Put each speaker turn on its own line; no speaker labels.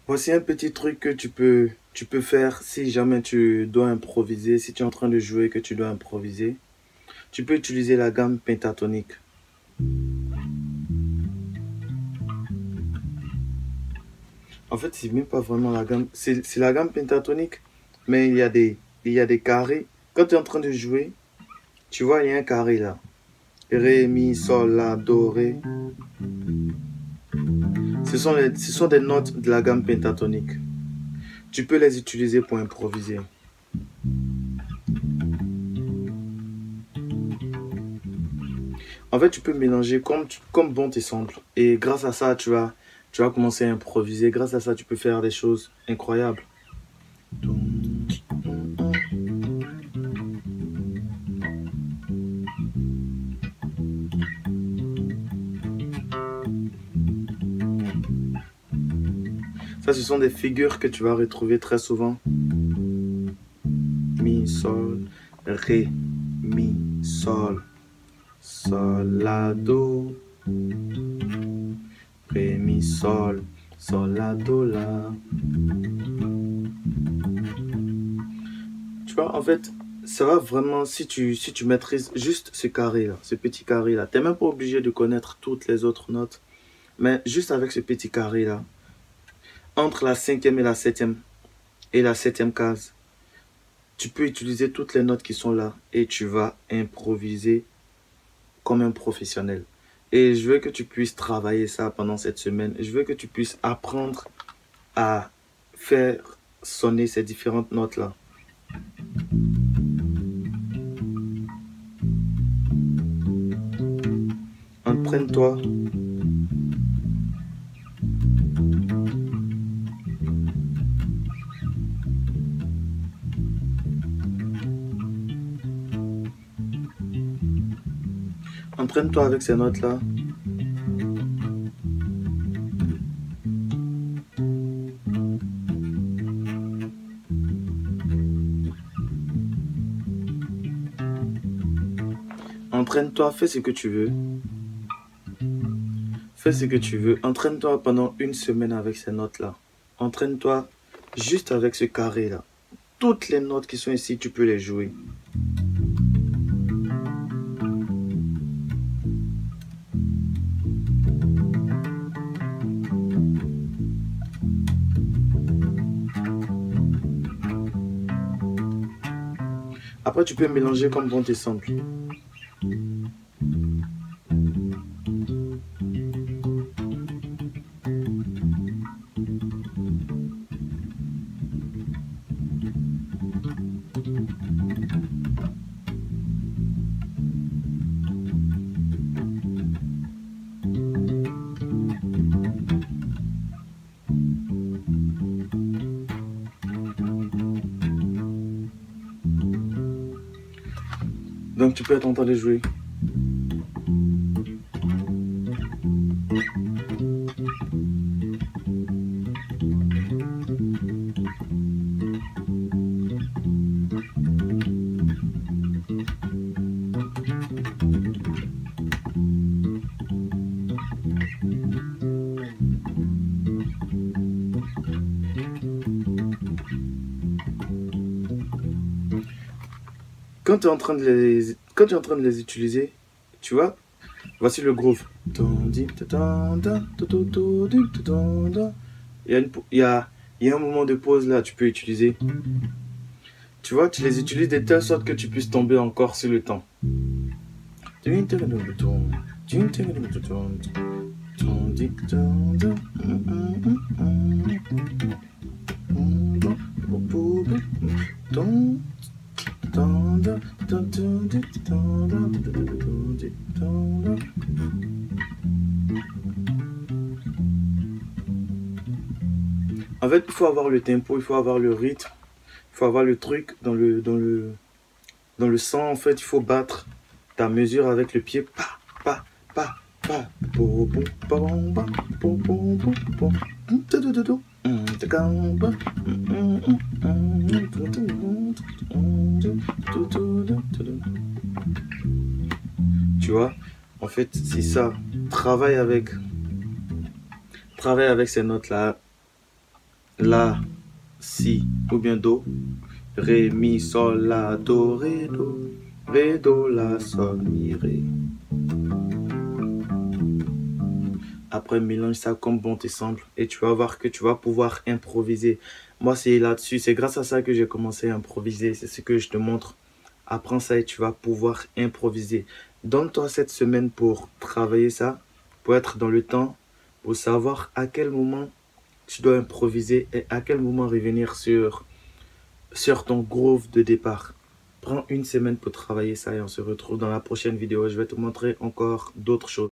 Voici un petit truc que tu peux faire si jamais tu dois improviser, si tu es en train de jouer et que tu dois improviser. Tu peux utiliser la gamme pentatonique. En fait, c'est même pas vraiment la gamme, c'est la gamme pentatonique, mais il y a des carrés. Quand tu es en train de jouer, tu vois, il y a un carré là. Ré, mi, sol, la, do, ré. Ce sont des notes de la gamme pentatonique. Tu peux les utiliser pour improviser. En fait, tu peux mélanger comme bon te semble. Et grâce à ça, tu vas commencer à improviser. Grâce à ça, tu peux faire des choses incroyables. Ça, ce sont des figures que tu vas retrouver très souvent. Mi, sol, ré, mi, sol, sol, la, do, ré, mi, sol, la, do, la. Tu vois, en fait, ça va vraiment, si tu maîtrises juste ce carré-là, ce petit carré-là, tu n'es même pas obligé de connaître toutes les autres notes, mais juste avec ce petit carré-là, entre la cinquième et la septième case, tu peux utiliser toutes les notes qui sont là et tu vas improviser comme un professionnel. Et je veux que tu puisses travailler ça pendant cette semaine. Je veux que tu puisses apprendre à faire sonner ces différentes notes-là. Entraîne-toi. Entraîne-toi avec ces notes-là. Entraîne-toi, fais ce que tu veux. Fais ce que tu veux. Entraîne-toi pendant une semaine avec ces notes-là. Entraîne-toi juste avec ce carré-là. Toutes les notes qui sont ici, tu peux les jouer. Après, tu peux mélanger comme bon te semble. Donc, tu peux être en train de jouer. Quand tu es en train de les utiliser, tu vois, voici le groove. Il y a un moment de pause là, tu peux utiliser. Tu vois, tu les utilises de telle sorte que tu puisses tomber encore sur le temps. En fait, il faut avoir le tempo, il faut avoir le rythme, il faut avoir le truc dans le sang. En fait, il faut battre ta mesure avec le pied. Pa, pa, pa, pa. Tu vois, en fait, c'est ça. Travaille avec ces notes-là. La, si ou bien do. Ré, mi, sol, la, do, ré, do. Ré, do, la, sol, mi, ré. Après, mélange ça comme bon te semble et tu vas voir que tu vas pouvoir improviser. Moi, c'est là-dessus, c'est grâce à ça que j'ai commencé à improviser. C'est ce que je te montre. Apprends ça et tu vas pouvoir improviser. Donne-toi cette semaine pour travailler ça, pour être dans le temps, pour savoir à quel moment tu dois improviser et à quel moment revenir sur ton groove de départ. Prends une semaine pour travailler ça et on se retrouve dans la prochaine vidéo. Je vais te montrer encore d'autres choses.